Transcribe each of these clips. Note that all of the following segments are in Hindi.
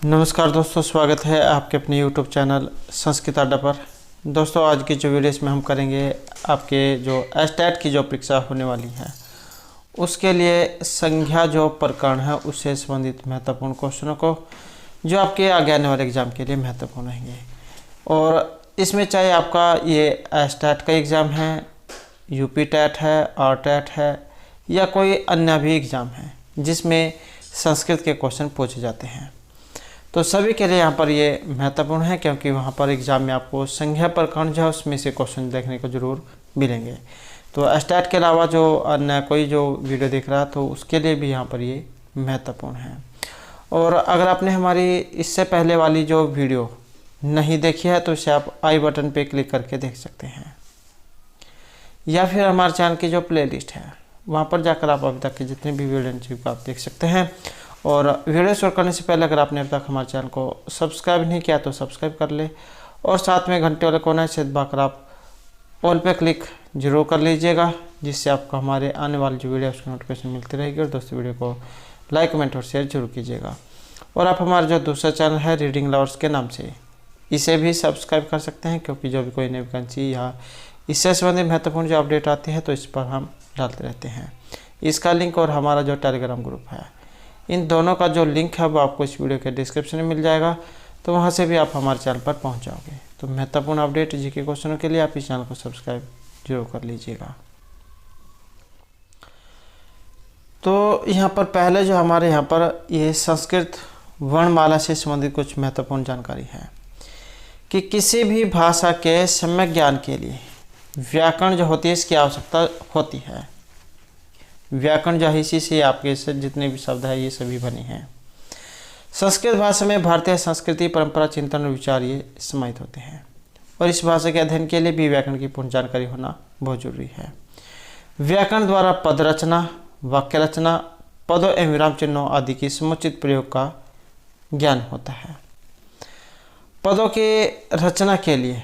नमस्कार दोस्तों, स्वागत है आपके अपने YouTube चैनल संस्कृत अड्डा पर। दोस्तों, आज की जो वीडियो इसमें हम करेंगे आपके जो एस्टेट की जो परीक्षा होने वाली है उसके लिए संख्या जो प्रकरण है उससे संबंधित महत्वपूर्ण क्वेश्चनों को जो आपके आगे आने वाले एग्ज़ाम के लिए महत्वपूर्ण रहेंगे। और इसमें चाहे आपका ये एस्टेट का एग्ज़ाम है, यूपी टेट है, आर टेट है या कोई अन्य भी एग्ज़ाम है जिसमें संस्कृत के क्वेश्चन पूछे जाते हैं, तो सभी के लिए यहाँ पर ये महत्वपूर्ण है क्योंकि वहाँ पर एग्ज़ाम में आपको संख्या प्रकरण जो है उसमें से क्वेश्चन देखने को ज़रूर मिलेंगे। तो एस्टेट के अलावा जो अन्य कोई जो वीडियो देख रहा है तो उसके लिए भी यहाँ पर ये महत्वपूर्ण है। और अगर आपने हमारी इससे पहले वाली जो वीडियो नहीं देखी है तो इसे आप आई बटन पर क्लिक करके देख सकते हैं, या फिर हमारे चैनल की जो प्लेलिस्ट है वहाँ पर जाकर आप अभी तक के जितने भी वीडियो को आप देख सकते हैं। और वीडियो शुरू करने से पहले अगर आपने अभी तक हमारे चैनल को सब्सक्राइब नहीं किया तो सब्सक्राइब कर ले और साथ में घंटे वाले कोने से दबाकर आप ऑल पे क्लिक जरूर कर लीजिएगा, जिससे आपको हमारे आने वाली जो वीडियो उसकी नोटिफिकेशन मिलती रहेगी। और दोस्तों, वीडियो को लाइक, कमेंट और शेयर जरूर कीजिएगा। और आप हमारा जो दूसरा चैनल है रीडिंग लवर्स के नाम से, इसे भी सब्सक्राइब कर सकते हैं क्योंकि जो भी कोई नई वैकेंसी या इससे संबंधित महत्वपूर्ण जो अपडेट आती है तो इस पर हम डालते रहते हैं। इसका लिंक और हमारा जो टेलीग्राम ग्रुप है, इन दोनों का जो लिंक है वो आपको इस वीडियो के डिस्क्रिप्शन में मिल जाएगा, तो वहाँ से भी आप हमारे चैनल पर पहुँच जाओगे। तो महत्वपूर्ण अपडेट जीके क्वेश्चनों के लिए आप इस चैनल को सब्सक्राइब जरूर कर लीजिएगा। तो यहाँ पर पहले जो हमारे यहाँ पर ये संस्कृत वर्णमाला से संबंधित कुछ महत्वपूर्ण जानकारी है कि किसी भी भाषा के सम्यक ज्ञान के लिए व्याकरण जो होती है इसकी आवश्यकता होती है। व्याकरण जो है इसी से आपके जितने भी शब्द है ये सभी बने हैं। संस्कृत भाषा में भारतीय संस्कृति, परंपरा, चिंतन और विचार ये समाहित होते हैं और इस भाषा के अध्ययन के लिए भी व्याकरण की पूर्ण जानकारी होना बहुत जरूरी है। व्याकरण द्वारा पद रचना, वाक्य रचना, पदों एवं विराम चिन्हों आदि की समुचित प्रयोग का ज्ञान होता है। पदों के रचना के लिए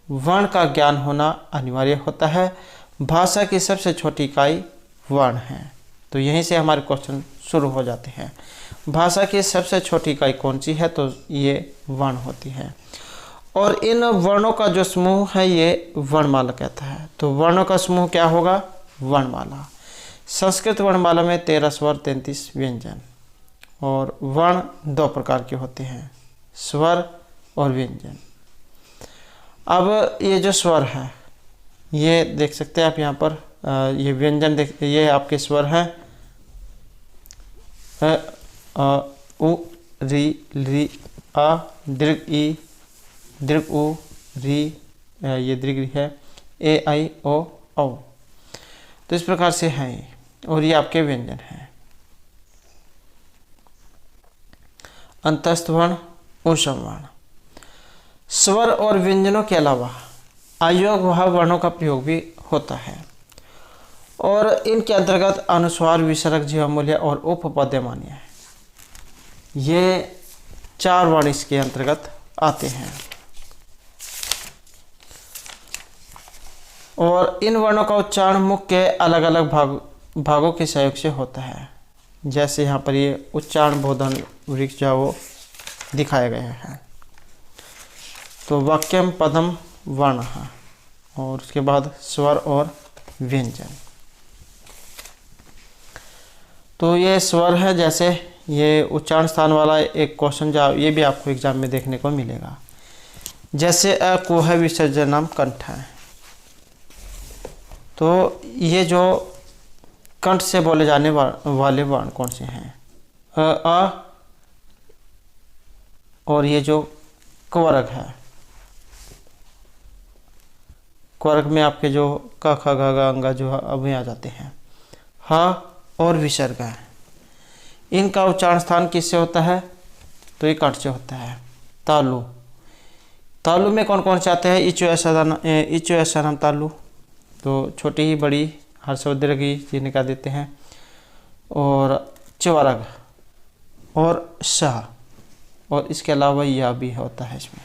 वर्ण का ज्ञान होना अनिवार्य होता है। भाषा की सबसे छोटी इकाई वर्ण है, तो यहीं से हमारे क्वेश्चन शुरू हो जाते हैं। भाषा की सबसे छोटी इकाई कौन सी है, तो ये वर्ण होती है। और इन वर्णों का जो समूह है ये वर्णमाला कहता है। तो वर्णों का समूह क्या होगा? वर्णमाला। संस्कृत वर्णमाला में 13 स्वर, 33 व्यंजन। और वर्ण दो प्रकार के होते हैं, स्वर और व्यंजन। अब ये जो स्वर है ये देख सकते हैं आप यहाँ पर, ये व्यंजन देख, ये आपके स्वर हैं उ, री, री, आ, दीर्घ ई, दीर्घ उ, री, ये दीर्घ है, ए, आई, ओ, औ। तो इस प्रकार से हैं ये, और ये आपके व्यंजन हैं। अंतस्थ वर्ण, ऊष्म वर्ण। स्वर और व्यंजनों के अलावा अयोग वर्णों का प्रयोग भी होता है और इनके अंतर्गत अनुस्वार, विसर्ग, जीवमूल्य और उपपद्यमान्य है, ये 4 वर्ण इसके अंतर्गत आते हैं। और इन वर्णों का उच्चारण मुख के अलग अलग भागों के सहयोग से होता है। जैसे यहाँ पर ये उच्चारण बोधन वृक्ष जो वो दिखाए गए हैं। तो वाक्यम पदम वर्ण है और उसके बाद स्वर और व्यंजन। तो ये स्वर है, जैसे ये उच्चारण स्थान वाला एक क्वेश्चन जो ये भी आपको एग्जाम में देखने को मिलेगा। जैसे अकुह विसर्जनम कंठ है, तो ये जो कंठ से बोले जाने वाले वर्ण कौन से हैं? अ, और ये जो कवर्ग है, क्वर्ग में आपके जो क, ख, ग, घ, अंग जो अब आ जाते हैं। ह और विसर्ग है, इनका उच्चारण स्थान किससे होता है? तो ये कंठ से होता है। तालु, तालु में कौन कौन से आते हैं? इचो ऐसा तालु, तो छोटी ही बड़ी हर्षोद्रगी जी निकाल देते हैं। और चवर्ग और शाह, और इसके अलावा यह भी होता है इसमें।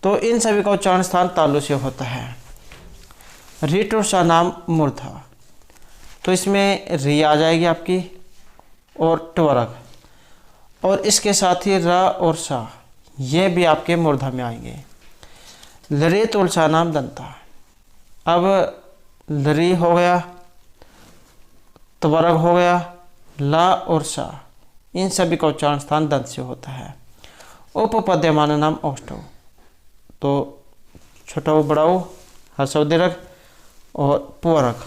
तो इन सभी का उच्चारण स्थान तालु से होता है। रीट और शाह नाम मूर्धा, तो इसमें री आ जाएगी आपकी और ट्वरग। और इसके साथ ही र और सा ये भी आपके मूर्धा में आएंगे। लरी तुलसा नाम दंता। अब लरी हो गया, त्वरग हो गया, ला और सा, इन सभी का उच्चारण स्थान दंत से होता है। उपपद्यमान नाम औष्ठव, तो छोटा बड़ा हर्षव दीर्घ और पुअरक,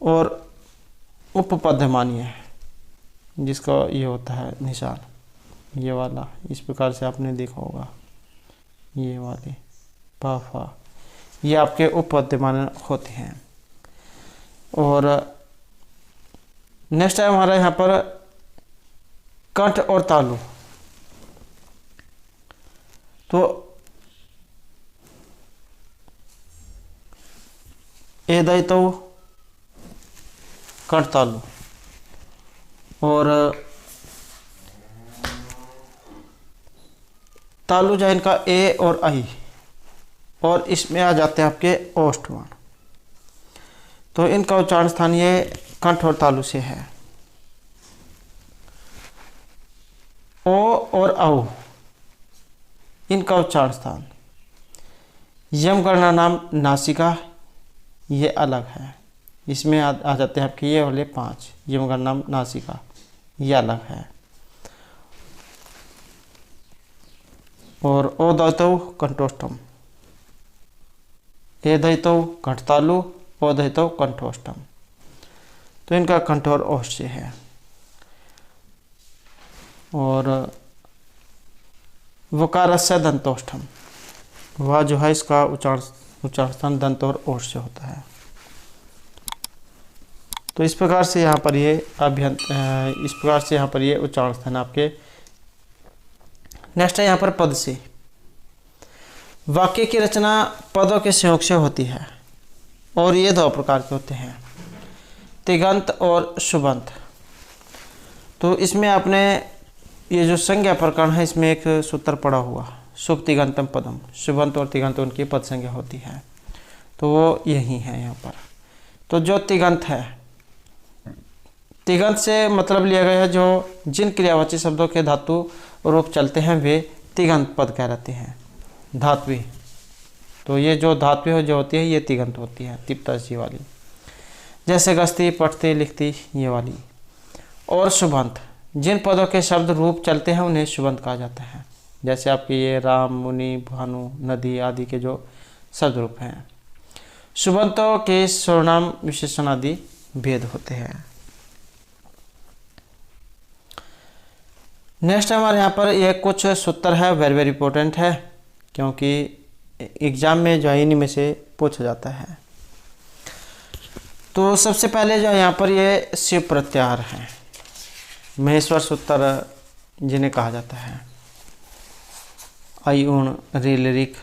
और उपपद्यमानीय जिसका ये होता है निशान, ये वाला इस प्रकार से आपने देखा होगा, ये वाले पा फा, ये आपके उपपद्यमान होते हैं। और नेक्स्ट है हमारा यहाँ पर कंठ और तालु। तो ए दैतो कंठ तालु, और तालु जो इनका ए और आई, और इसमें आ जाते हैं आपके ओष्ठवर्ण। तो इनका उच्चारण स्थान ये कंठ और तालु से है। ओ और औ, इनका उच्चारण स्थान यमगणना नाम नासिका, ये अलग है। इसमें आ जाते हैं आपके ये वाले 5, यमगणना नाम नासिका, ये अलग है। और ओ दैतौ कंठोष्ठम, ए दैतौ कंठतालु, ओ दैतौ कंठोष्ठम, तो इनका कंठ और ओष्ठ से है। और वकारस्य दंतोष्ठम, वह जो है इसका उच्चारण स्थान दंत और ओष्ठ से होता है। तो इस प्रकार से यहाँ पर ये इस प्रकार से यहाँ पर ये उच्चारण स्थान आपके। नेक्स्ट है यहाँ पर पद से। वाक्य की रचना पदों के संयोग से होती है, और ये 2 प्रकार के होते हैं, तिगंत और शुभंत। तो इसमें आपने ये जो संज्ञा प्रकरण है, इसमें एक सूत्र पड़ा हुआ, शुभ तिगंतम पदम, शुभंत और तिगंत उनकी पद संज्ञा होती है, तो वो यही है यहाँ पर। तो जो तिगंत है, तिगंत से मतलब लिया गया है जो जिन क्रियावाची शब्दों के धातु रूप चलते हैं वे तिगंत पद कहलाते हैं, धात्वी। तो ये जो धात्वी जो होती है ये तिगंत होती है, तिप्तसी वाली, जैसे गस्ती, पढ़ती, लिखती, ये वाली। और शुभंत, जिन पदों के शब्द रूप चलते हैं उन्हें शुभंत कहा जाता है, जैसे आपके ये राम, मुनि, भानु, नदी आदि के जो शब्द रूप हैं। शुभंतों के सर्वनाम विशेषण आदि भेद होते हैं। नेक्स्ट हमारे यहाँ पर ये कुछ सूत्र है, वेरी वेरी इंपॉर्टेंट है, क्योंकि एग्जाम में जो है इन्हीं में से पूछा जाता है। तो सबसे पहले जो यहाँ पर ये शिव प्रत्याहार है, महेश्वर सूत्र जिन्हें कहा जाता है। आई उण रील रिक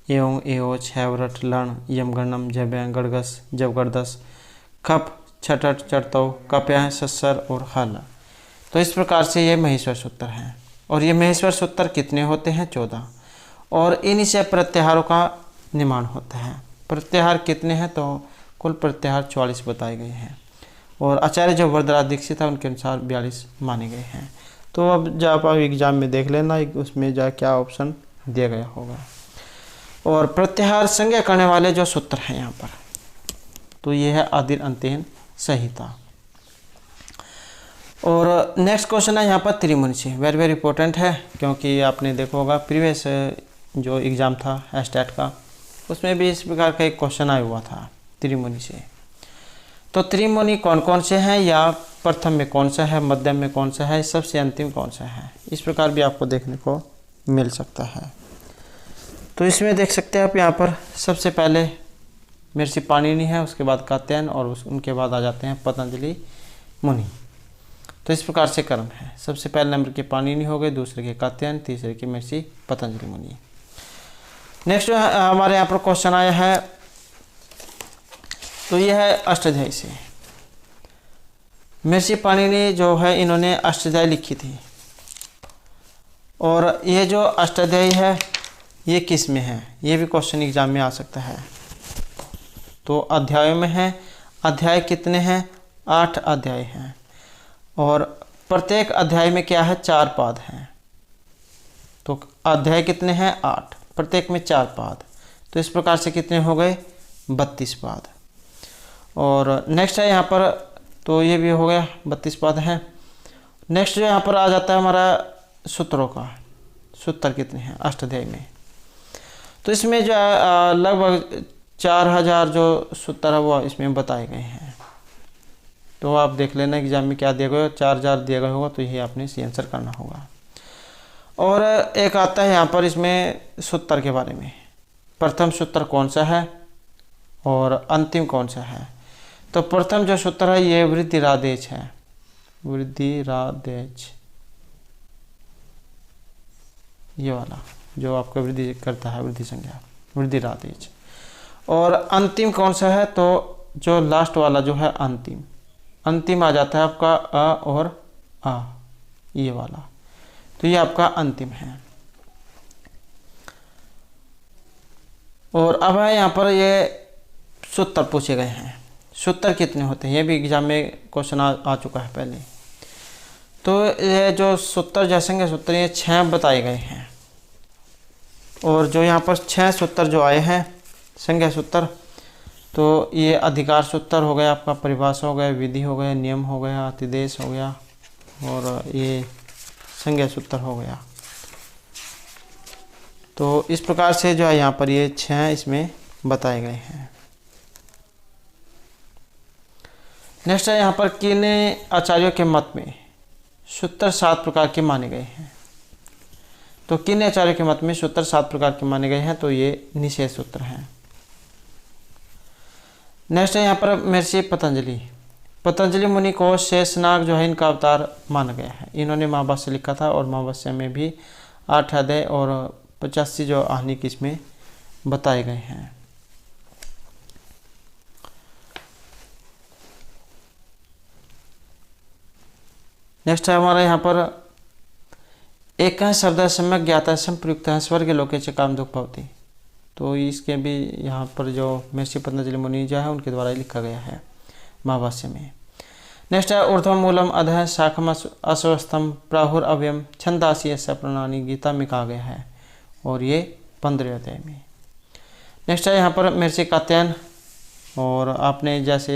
एवं एओ छवरट लण यमगणम जब्या गड़गस जब गड़दस खप छटट चढ़तौ कप्या सस्सर और हल। तो इस प्रकार से ये महेश्वर सूत्र हैं, और ये महेश्वर सूत्र कितने होते हैं? 14, और इन्हीं से प्रत्याहारों का निर्माण होता है। प्रत्याहार कितने हैं? तो कुल प्रत्याहार 44 बताए गए हैं, और आचार्य जो वरदराज दीक्षित है उनके अनुसार 42 माने गए हैं। तो अब जब आप एग्जाम में देख लेना उसमें जा क्या ऑप्शन दिया गया होगा। और प्रत्याहार संज्ञा करने वाले जो सूत्र हैं यहाँ पर, तो ये है आदिर अंत्यहीन संहिता। और नेक्स्ट क्वेश्चन है यहाँ पर त्रिमुनि से, वेरी वेरी इंपॉर्टेंट है, क्योंकि आपने देखा होगा प्रीवियस जो एग्ज़ाम था स्टैट का, उसमें भी इस प्रकार का एक क्वेश्चन आया हुआ था त्रिमुनि से। तो त्रिमुनि कौन कौन से हैं, या प्रथम में कौन सा है, मध्यम में कौन सा है, सबसे अंतिम कौन सा है, इस प्रकार भी आपको देखने को मिल सकता है। तो इसमें देख सकते हैं आप यहाँ पर सबसे पहले महर्षि पाणिनि है, उसके बाद कात्यायन, और उनके बाद आ जाते हैं पतंजलि मुनि। तो इस प्रकार से क्रम है, सबसे पहले नंबर के पाणिनि हो गए, दूसरे के कात्यायन, तीसरे के महर्षि पतंजलि मुनि। नेक्स्ट हमारे यहाँ पर क्वेश्चन आया है, तो यह है अष्टाध्यायी से। महर्षि पाणिनि जो है इन्होंने अष्टाध्यायी लिखी थी, और ये जो अष्टाध्यायी है ये किस में है, ये भी क्वेश्चन एग्जाम में आ सकता है। तो अध्यायों में है, अध्याय कितने हैं? 8 अध्याय हैं, और प्रत्येक अध्याय में क्या है, 4 पाद हैं। तो अध्याय कितने हैं, 8, प्रत्येक में 4 पाद। तो इस प्रकार से कितने हो गए, 32 पाद। और नेक्स्ट है यहाँ पर, तो ये भी हो गया 32 पाद है। नेक्स्ट जो यहाँ पर आ जाता है हमारा सूत्रों का, सूत्र कितने हैं अष्टाध्यायी में। तो इसमें जो है लगभग 4000 जो सूत्र है वो इसमें बताए गए हैं। तो आप देख लेना एग्जाम में क्या दिया गया, 4000 दिया गया होगा, तो यही आपने सी आंसर करना होगा। और एक आता है यहाँ पर इसमें सूत्र के बारे में, प्रथम सूत्र कौन सा है और अंतिम कौन सा है। तो प्रथम जो सूत्र है ये वृद्धिरादेश है, वृद्धिरादेश, ये वाला जो आपको वृद्धि करता है, वृद्धि संज्ञा, वृद्धिरादेश। और अंतिम कौन सा है, तो जो लास्ट वाला जो है अंतिम, अंतिम आ जाता है आपका अ और आ, ये वाला, तो ये आपका अंतिम है। और अब है यहाँ पर ये सूत्र पूछे गए हैं। सूत्र कितने होते हैं, ये भी एग्जाम में क्वेश्चन आ चुका है पहले। तो ये जो सूत्र जैसे सूत्र ये 6 बताए गए हैं। और जो यहाँ पर 6 सूत्र जो आए हैं संज्ञा सूत्र, तो ये अधिकार सूत्र हो गया आपका, परिभाषा हो गया, विधि हो गया, नियम हो गया, अतिदेश हो गया, और ये संज्ञा सूत्र हो गया। तो इस प्रकार से जो है यहाँ पर ये 6 इसमें बताए गए हैं। नेक्स्ट है यहाँ पर किन आचार्यों के मत में सूत्र 7 प्रकार के माने गए हैं। तो किन आचार्यों के मत में सूत्र 7 प्रकार के माने गए हैं, तो ये निषेध सूत्र हैं। नेक्स्ट है यहाँ पर महर्षि पतंजलि, पतंजलि मुनि को शेषनाग जो है इनका अवतार माना गया है। इन्होंने महाभाष्य लिखा था और महाभाष्य में भी 8 अध्याय और 85 जो आहनिक इसमें बताए गए हैं। नेक्स्ट है हमारा यहाँ पर एक शब्द सम्यक ज्ञाता संप्रयुक्त है स्वर्ग लोके च काम दुख भवति। तो इसके भी यहाँ पर जो महर्षि पतंजलि मुनि जो है उनके द्वारा लिखा गया है महाभाष्य में। नेक्स्ट है ऊर्ध्व मूलम अधः शाखम अश्वस्थम प्राहुर अव्यम छंदासी ऐसा प्रणाली, गीता में कहा गया है, और ये 15वें अध्याय में। नेक्स्ट है यहाँ पर महर्षि कात्यायन, और आपने जैसे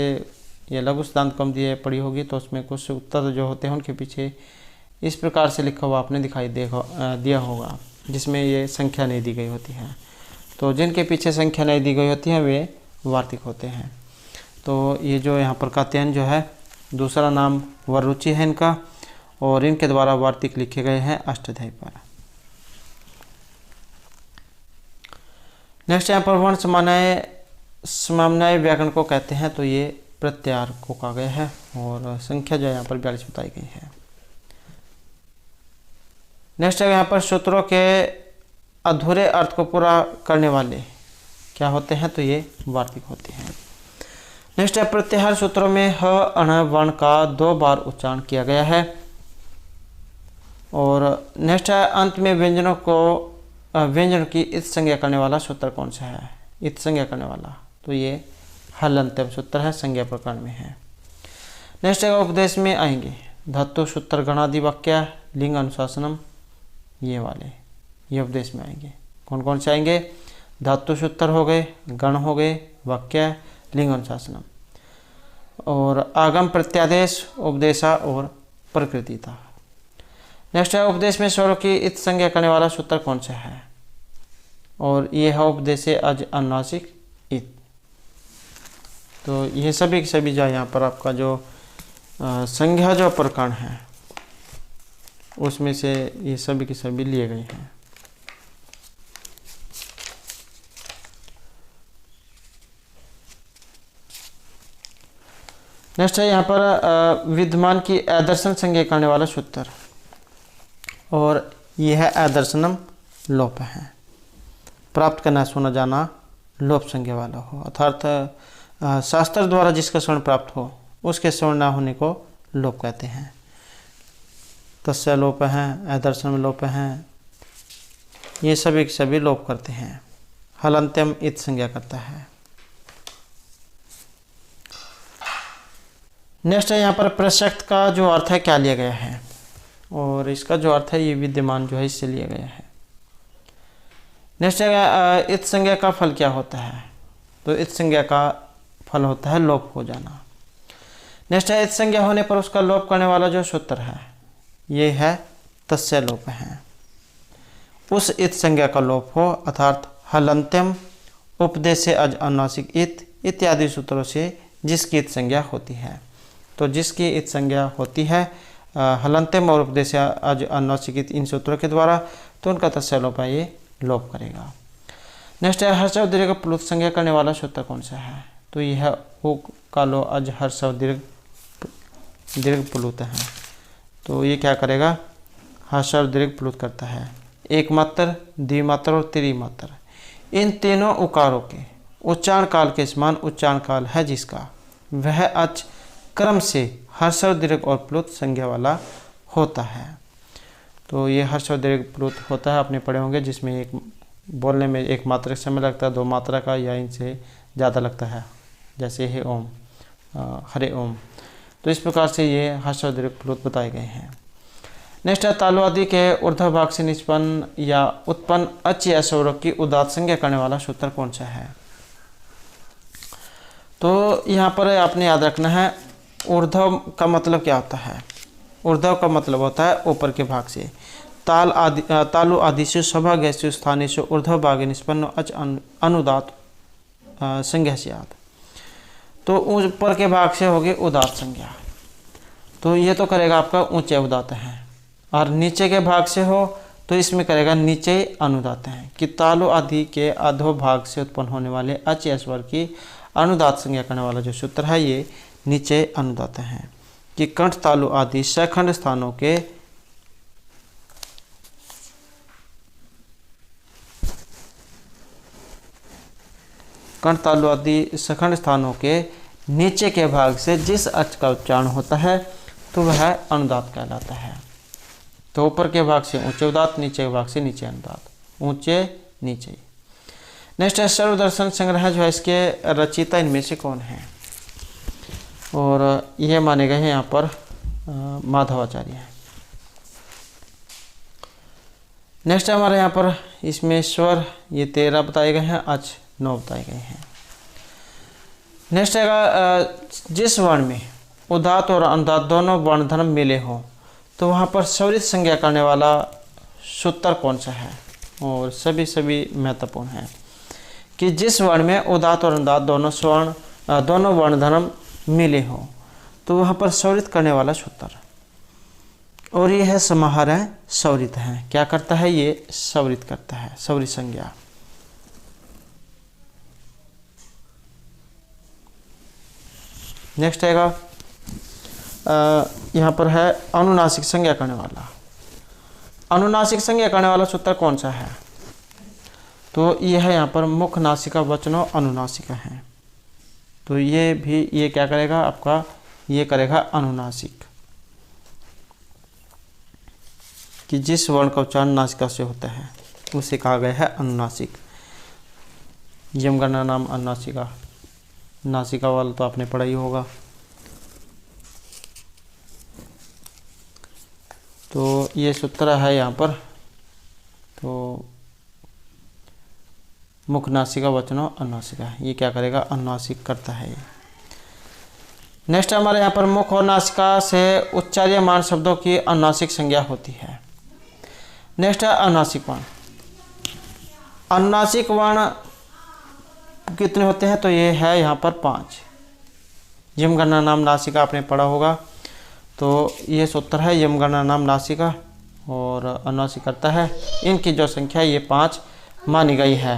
ये लघु सिद्धांत कौमुदी दिए पढ़ी होगी, तो उसमें कुछ उत्तर जो होते हैं उनके पीछे इस प्रकार से लिखा हुआ आपने दिखाई दिया होगा, जिसमें ये संख्या नहीं दी गई होती है। तो जिनके पीछे संख्या नहीं दी गई होती है वे वार्तिक होते हैं। तो ये जो यहाँ पर कात्यायन जो है, दूसरा नाम वररुचि है इनका, और इनके द्वारा वार्तिक लिखे गए हैं अष्टाध्यायी पर। नेक्स्ट यहाँ पर वर्ण समाम्नाय व्याकरण को कहते हैं, तो ये प्रत्याहार को कहा गया है, और संख्या जो यहाँ पर 42 बताई गई है। नेक्स्ट है यहाँ पर सूत्रों के अधूरे अर्थ को पूरा करने वाले क्या होते हैं, तो ये वार्तिक होते हैं। नेक्स्ट है प्रत्याहार सूत्रों में ह अण वर्ण का 2 बार उच्चारण किया गया है। और नेक्स्ट है अंत में व्यंजनों को व्यंजन की इत संज्ञा करने वाला सूत्र कौन सा है, इत संज्ञा करने वाला, तो ये हलंत्यम सूत्र है, संज्ञा प्रकरण में है। नेक्स्ट है उपदेश में आएंगे धातु सूत्र गणादि वाक्य लिंग अनुशासनम, ये वाले ये उपदेश में आएंगे। कौन कौन से आएंगे, धातु सूत्र हो गए, गण हो गए, वाक्य, लिंग अनुशासनम, और आगम प्रत्यादेश, उपदेशा और प्रकृतिता। नेक्स्ट है उपदेश में स्वरों की इत संज्ञा करने वाला सूत्र कौन सा है, और ये है उपदेशे अज अनुनासिक इत। तो ये सभी के सभी जो यहाँ पर आपका जो संज्ञा जो प्रकरण है उसमें से ये सभी के सभी लिए गए हैं। नेक्स्ट है यहाँ पर विद्यमान की आदर्शन संज्ञा करने वाला सूत्र, और यह है आदर्शनम लोप है, प्राप्त करना सुना जाना लोप संज्ञा वाला हो, अर्थात शास्त्र द्वारा जिसका स्वर्ण प्राप्त हो उसके स्वर्ण ना होने को लोप कहते हैं। तस्य लोप हैं, आदर्शन में लोप हैं, ये सभी के सभी लोप करते हैं। हलंत्यम इत संज्ञा करता है। नेक्स्ट है यहाँ पर प्रसक्त का जो अर्थ है क्या लिया गया है, और इसका जो अर्थ है ये विद्यमान जो है इससे लिया गया है। नेक्स्ट है इत संज्ञा का फल क्या होता है, तो इत संज्ञा का फल होता है लोप हो जाना। नेक्स्ट है इत संज्ञा होने पर उसका लोप करने वाला जो सूत्र है ये है तस्य लोप है। उस इत संज्ञा का लोप हो अर्थात हलंत्यम उपदेश से अज अनुनासिक इत इत्यादि सूत्रों से जिसकी इत संज्ञा होती है। तो जिसकी इत संज्ञा होती है हलंत्यम और उपदेश से अज अनुनासिक इत इन सूत्रों के द्वारा, तो उनका तस्य लोप है ये लोप करेगा। नेक्स्ट है हर्ष और दीर्घ प्लुत संज्ञा करने वाला सूत्र कौन सा है, तो यह है उ कालो अज हर्ष और दीर्घ प्लुत है। तो ये क्या करेगा, हर्ष और दीर्घ प्लुत करता है। एक मात्र, द्विमात्र और त्रिमात्र इन तीनों उकारों के उच्चारण काल के समान उच्चारण काल है जिसका, वह अच क्रम से हर्ष और दीर्घ और प्लुत संज्ञा वाला होता है। तो ये हर्ष और दीर्घ प्लुत होता है, आपने पढ़े होंगे, जिसमें एक बोलने में एक मात्रा का समय लगता है, दो मात्रा का या इनसे ज़्यादा लगता है, जैसे हे ओम, हरे ओम। तो इस प्रकार से ये हर्ष और दीर्घ प्लुत बताए गए हैं। नेक्स्ट है तालु आदि के ऊर्ध्व भाग से निष्पन्न या उत्पन्न अच या स्वरों की उदात्त संज्ञा करने वाला सूत्र कौन सा है। तो यहाँ पर आपने याद रखना है ऊर्ध्व का मतलब क्या होता है। ऊर्ध्व का मतलब होता है ऊपर के भाग से। तालु आदि से सभाग्यु स्थानीय से ऊर्ध्व भागे निष्पन्न अच अनुदात संज्ञा से याद। तो ऊपर के भाग से होगी उदात्त संज्ञा, तो ये तो करेगा आपका ऊंचे उदात्त है। और नीचे के भाग से हो तो इसमें करेगा नीचे अनुदात है। कि तालु आदि के अधो भाग से उत्पन्न होने वाले अच या स्वर की अनुदात संज्ञा करने वाला जो सूत्र है ये नीचे अनुदात है। कि कंठ तालु आदि सखंड स्थानों के कंठ तालु आदि सखंड स्थानों के नीचे के भाग से जिस अच का उच्चारण होता है तो वह अनुदात कहलाता है। तो ऊपर के भाग से ऊंचे उदात, नीचे के भाग से नीचे अनुदात, ऊंचे नीचे। नेक्स्ट है सर्वदर्शन संग्रह जो है इसके रचयिता इनमें से कौन है, और यह माने गए हैं यहाँ पर माधवाचार्य हैं। नेक्स्ट हमारे यहाँ पर इसमें स्वर ये 13 बताए गए हैं, अच 9 बताए गए हैं। नेक्स्ट है जिस वर्ण में उदात और अनुदात दोनों वर्ण धर्म मिले हों तो वहाँ पर स्वरित संज्ञा करने वाला सूत्र कौन सा है, और सभी महत्वपूर्ण है। कि जिस वर्ण में उदात और अनुदात दोनों वर्ण धर्म मिले हों तो वहाँ पर स्वरित करने वाला सूत्र, और ये है समाहार है स्वरित है। क्या करता है ये स्वरित करता है, स्वरित संज्ञा। नेक्स्ट आएगा यहाँ पर है अनुनासिक संज्ञा करने वाला। अनुनासिक संज्ञा करने वाला सूत्र कौन सा है, तो ये है यहाँ पर मुख नासिका वचनों अनुनासिका है। तो ये क्या करेगा आपका, ये करेगा अनुनासिक। कि जिस वर्ण का उच्चारण नासिका से होता है उसे कहा गया है अनुनासिक। यम गणना नाम अनुनासिका, नासिका वाला तो आपने पढ़ा ही होगा। तो ये सूत्र है यहाँ पर, तो मुख नासिका वचनों अनुनासिका, ये क्या करेगा अनुनासिक करता है ये। नेक्स्ट हमारे यहाँ पर मुख और नासिका से उच्चार्यमान शब्दों की अनुनासिक संज्ञा होती है। नेक्स्ट है अनुनासिक वर्ण। अनुनासिक वर्ण कितने होते हैं, तो ये है यहाँ पर 5। यम गणना नाम नासिका आपने पढ़ा होगा, तो ये सूत्र है यम गणना नाम नासिका और अनुनासिक करता है। इनकी जो संख्या ये 5 मानी गई है।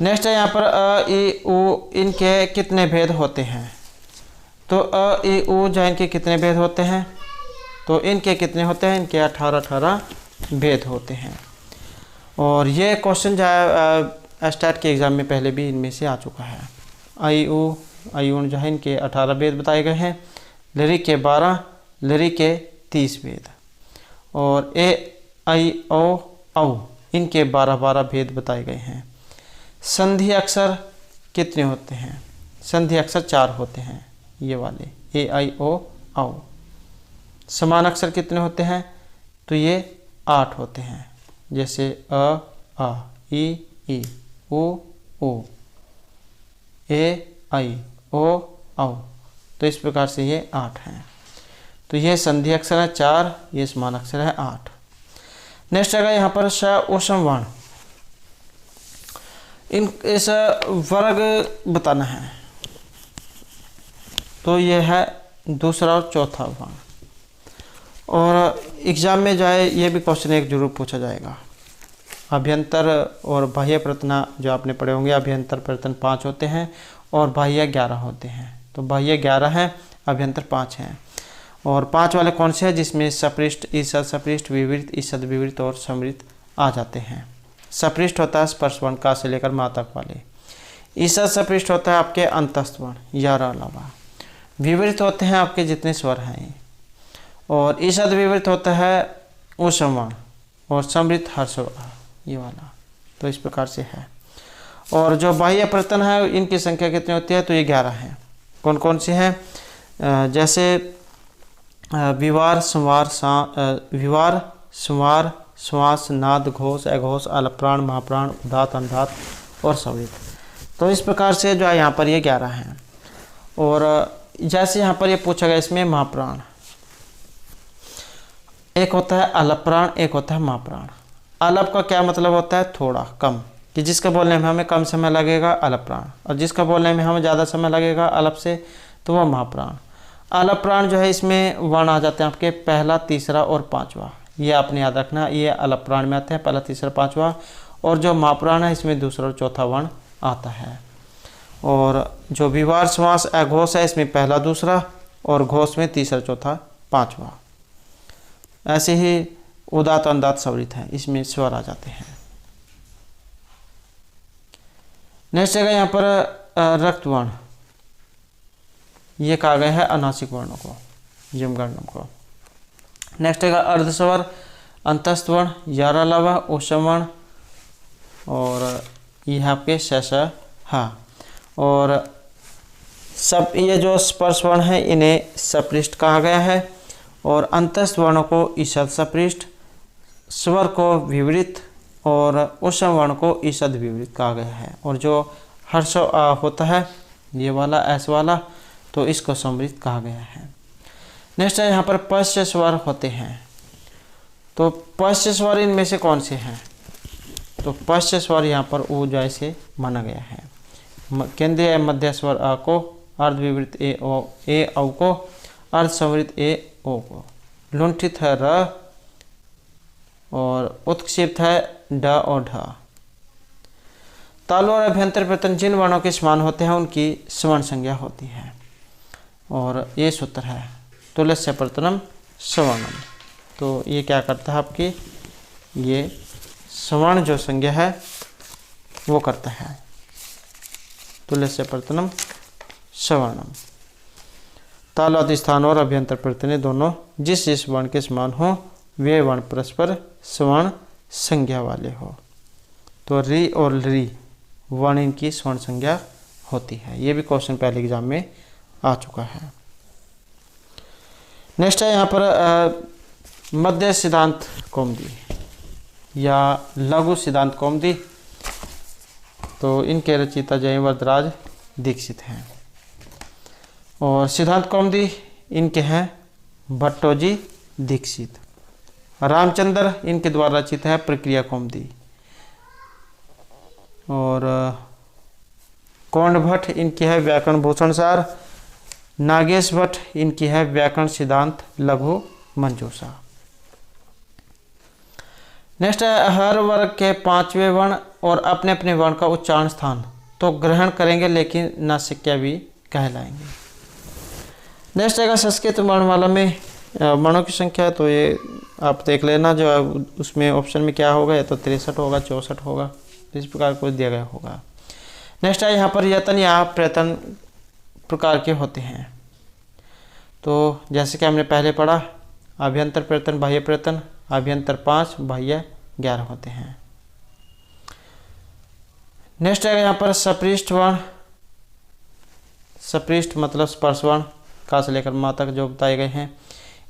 नेक्स्ट है यहाँ पर अ ई उ, इनके कितने भेद होते हैं, तो अ ई उ जो इनके कितने भेद होते हैं, तो इनके कितने होते हैं, इनके 18 भेद होते हैं। और ये क्वेश्चन जो है स्टेट के एग्ज़ाम में पहले भी इनमें से आ चुका है। आई उ जो है इनके 18 भेद बताए गए हैं। लिरिक के 12, लिरिक के 30 भेद, और ए आई ओ औ इनके 12 भेद बताए गए हैं। संधि अक्षर कितने होते हैं, संधि अक्षर 4 होते हैं, ये वाले ए आई ओ औ। समान अक्षर कितने होते हैं? तो ये 8 होते हैं, जैसे अ आ, ई उ ए आई ओ औ। तो इस प्रकार से ये 8 हैं। तो ये संधि अक्षर है 4, ये समान अक्षर है 8। नेक्स्ट आएगा यहाँ पर श ओषम वर्ण। इस वर्ग बताना है। तो ये है दूसरा और चौथा वर्ण। और एग्जाम में जो है ये भी क्वेश्चन एक जरूर पूछा जाएगा। अभ्यंतर और बाह्य प्रतना जो आपने पढ़े होंगे, अभ्यंतर प्रतन 5 होते हैं और बाह्य 11 होते हैं। तो बाह्य 11 हैं, अभ्यंतर 5 हैं। और 5 वाले कौन से हैं? जिसमें सपृष्ठ, ईषद सपृष्ठ, विवृत, ईषद विवृत और समृत आ जाते हैं। सपृष्ठ होता है स्पर्श वर्ण का से लेकर मा तक वाले। ईषद सपृष्ठ होता है आपके अंतस्थ वर्ण 11 अलावा। विवृत होते हैं आपके जितने स्वर हैं। और ईषद विवृत होता है ऊष्म वर्ण और समृत हर्ष ये वाला। तो इस प्रकार से है। और जो बाह्य प्रतन है इनकी संख्या कितनी होती है? तो ये 11 हैं। कौन कौन से हैं? जैसे विवार, संवार, श्वास, नाद, घोष, अघोष, अलप्राण, महाप्राण, उदात, अनुदात और संवृत। तो इस प्रकार से जो है यहाँ पर ये 11 हैं। और जैसे यहाँ पर ये पूछा गया इसमें महाप्राण, एक होता है अलप्राण, एक होता है महाप्राण। अलप का क्या मतलब होता है? थोड़ा कम, कि जिसका बोलने में हमें कम समय लगेगा अलप्राण, और जिसका बोलने में हमें ज़्यादा समय लगेगा अलप से तो वह महाप्राण। अलप्राण जो है इसमें वर्ण आ जाते हैं आपके पहला, तीसरा और 5वां। ये आपने याद रखना, ये अलप्राण में आते हैं पहला, तीसरा, 5वां। और जो महाप्राण है इसमें दूसरा और चौथा वर्ण आता है। और जो विवार, श्वास, अघोष है इसमें पहला, दूसरा और घोष में तीसरा, चौथा, 5वां। ऐसे ही उदात, अनुदात, संवृत है, इसमें स्वर आ जाते हैं। नेक्स्ट जगह यहाँ पर रक्त वर्ण, ये कहा गया है अनासिक वर्णों को, यमगणनम को। नेक्स्ट है अर्धस्वर, अंतस्थ वर्ण, 11 अलावा, ऊष्म वर्ण और यह आपके शश हा। और सब ये जो स्पर्श वर्ण है इन्हें सपृष्ठ कहा गया है। और अंतस्थ वर्णों को ईषद सपृष्ठ, स्वर को विवृत और ऊष्म वर्ण को ईषद विवृत कहा गया है। और जो हर्ष होता है ये वाला, ऐस वाला, तो इसको समृत कहा गया है। नेक्स्ट है यहाँ पर पश्च स्वर होते हैं। तो पश्च स्वर इनमें से कौन से हैं? तो पश्च स्वर यहाँ पर ऊ जैसे माना गया है। केंद्रीय मध्य स्वर अ को, अर्धविवृत ए औ को, अर्ध समृत ए ओ को, लुंठित है र और उत्क्षिप्त है ड और ढ। तालु और अभ्यंतर प्रतन जिन वर्णों के समान होते हैं उनकी स्वर्ण संज्ञा होती है। और ये सूत्र है तुल्यस्य प्रतनम सवर्णम। तो ये क्या करता है आपकी, ये स्वर्ण जो संज्ञा है वो करता है तुल्यस्य प्रतनम सवर्णम। तालु अधिष्ठान और अभ्यंतर प्रतने दोनों जिस वर्ण के समान हो वे वर्ण परस्पर स्वर्ण संज्ञा वाले हो। तो री और री वर्ण इनकी स्वर्ण संज्ञा होती है। ये भी क्वेश्चन पहले एग्जाम में आ चुका है। नेक्स्ट है यहाँ पर मध्य सिद्धांत कौमुदी या लघु सिद्धांत कौमुदी। तो इनके रचयिता जय वरदराज दीक्षित हैं। और सिद्धांत कौमुदी इनके हैं भट्टोजी दीक्षित। रामचंद्र इनके द्वारा रचित है प्रक्रिया कौमुदी। और कौंड भट्ट इनकी है व्याकरण भूषण सार। नागेश भट्ट इनकी है व्याकरण सिद्धांत लघु मंजूषा। नेक्स्ट है हर वर्ग के 5वें वर्ण और अपने अपने वर्ण का उच्चारण स्थान तो ग्रहण करेंगे लेकिन नासिक्या भी कहलाएंगे। नेक्स्ट है संस्कृत वर्णमाला में वर्णों की संख्या। तो ये आप देख लेना जो है उसमें ऑप्शन में क्या होगा, या तो 63 होगा, 64 होगा, इस प्रकार कुछ दिया गया होगा। नेक्स्ट है यहाँ पर यतन या प्रयत्न प्रकार के होते हैं। तो जैसे कि हमने पहले पढ़ा अभ्यंतर प्रयत्न, बाह्य प्रयत्न, अभ्यंतर 5, बाह्य 11 होते हैं। नेक्स्ट है यहाँ पर सपृष्ठ वर्ण सपृष्ठ मतलब स्पर्शवर्ण का से लेकर मा तक जो बताए गए हैं।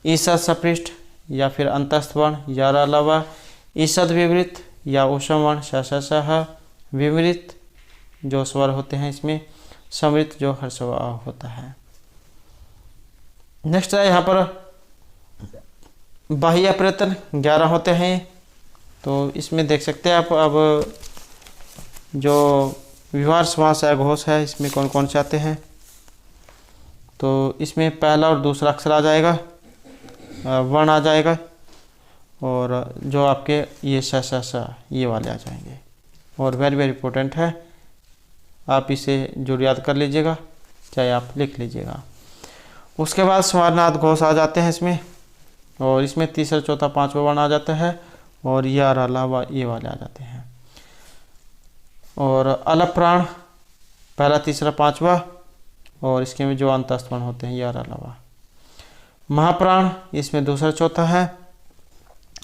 ईषद सपृष्ठ या फिर अंतस्थ वर्ण या अलावा, ईषद विवृत या ऊष्म वर्ण श विवृत जो स्वर होते हैं इसमें, समृत जो हर्ष होता है। नेक्स्ट है यहाँ पर बाह्य प्रयत्न 11 होते हैं। तो इसमें देख सकते हैं आप अब जो व्यवहार समास है घोष है इसमें कौन कौन से आते हैं। तो इसमें पहला और दूसरा अक्षर आ जाएगा, वर्ण आ जाएगा, और जो आपके ये स ये वाले आ जाएंगे। और वेरी वेरी इंपॉर्टेंट है, आप इसे जरूर याद कर लीजिएगा, चाहे आप लिख लीजिएगा। उसके बाद समानार्थ घोष आ जाते हैं इसमें, और इसमें तीसरा चौथा पांचवा वर्ण आ जाता है, और यार अलावा ये वाले आ जाते हैं। और अलग प्राण पहला तीसरा पांचवा, और इसके में जो अंतस्थ वर्ण होते हैं यार अलावा। महाप्राण इसमें दूसरा चौथा है,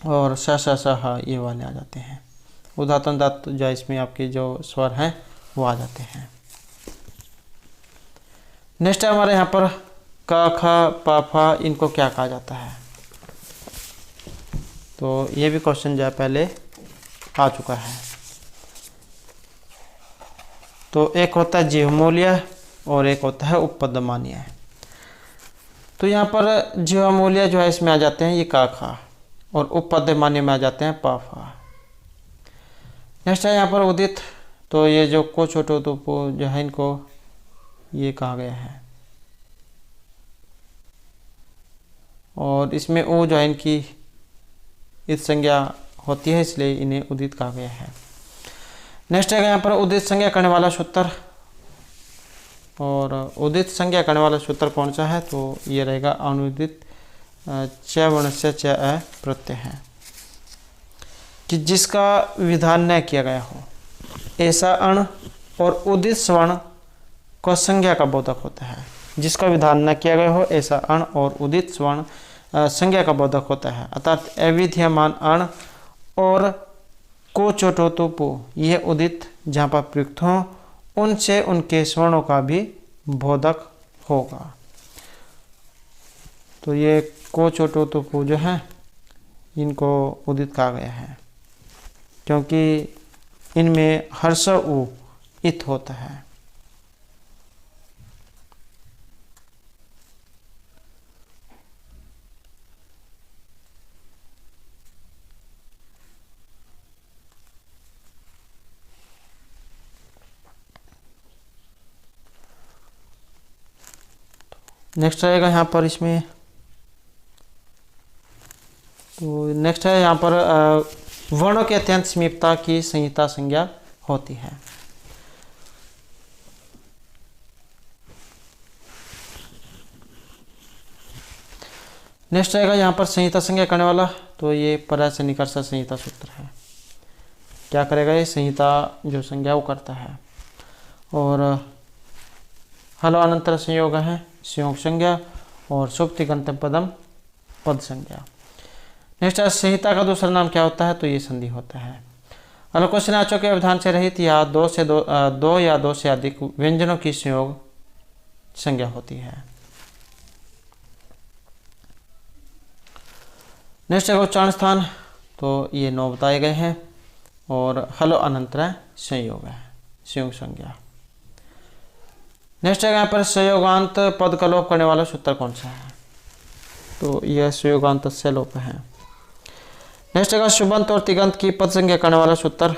और श ये वाले आ जाते हैं। उदात्त दात जो इसमें आपके जो स्वर हैं वो आ जाते हैं। नेक्स्ट है हमारे यहाँ पर क ख प फ, इनको क्या कहा जाता है। तो ये भी क्वेश्चन जो है पहले आ चुका है। तो एक होता है जीवमूल्य और एक होता है उपपदमान्य। तो यहाँ पर जीवमूल्य जो है इसमें आ जाते हैं ये क ख, और उपपदमान्य में आ जाते हैं प फ। नेक्स्ट है यहाँ पर उदित, तो ये जो को छोटो तो जो है इनको ये कहा गया है, और इसमें ओ जो है इनकी इत संज्ञा होती है इसलिए इन्हें उदित कहा गया है। नेक्स्ट है यहाँ पर उदित संज्ञा करने वाला सूत्र, और उदित संज्ञा करने वाला सूत्र कौन सा है, तो ये रहेगा अनुदित च वर्ण से च अ प्रत्यय है, कि जिसका विधान न किया गया हो, ऐसा अण और उदित स्वर्ण को संज्ञा का बोधक होता है। जिसका विधान न किया गया हो ऐसा अण और उदित स्वर्ण संज्ञा का बोधक होता है। अर्थात अविद्यमान अण और को चोटो तो पो, यह उदित जहाँ पर प्रयुक्त हो उनसे उनके स्वर्णों का भी बोधक होगा। तो ये को चोटो तो पो जो है इनको उदित कहा गया है, क्योंकि इनमें हर्ष उ इत होता है। नेक्स्ट रहेगा यहाँ पर इसमें, तो नेक्स्ट है यहाँ पर वर्णों के अत्यंत समीपता की संहिता संज्ञा होती है। नेक्स्ट रहेगा यहाँ पर संहिता संज्ञा करने वाला, तो ये पर्याय से निकर्षा संहिता सूत्र है। क्या करेगा ये संहिता जो संज्ञा वो करता है। और हलो अनंतर संयोग है संयोग संज्ञा, और सुप्ति गंतव्य पदम पद संज्ञा। नेक्स्ट है संहिता का दूसरा नाम क्या होता है, तो ये संधि होता है। अगला क्वेश्चन आ चुके व्यवधान से रहित या दो या दो से अधिक व्यंजनों की संयोग संज्ञा होती है। नेक्स्ट है उच्चारण स्थान, तो ये 9 बताए गए हैं, और हलो अनंतर संयोग है संयोग संज्ञा। नेक्स्ट है यहाँ पर संयोगांत पद का लोप करने वाला सूत्र कौन सा है, तो यह संयोगांत से लोप है। नेक्स्ट है शुभंत और तिगंत की पद संज्ञा करने वाला सूत्र,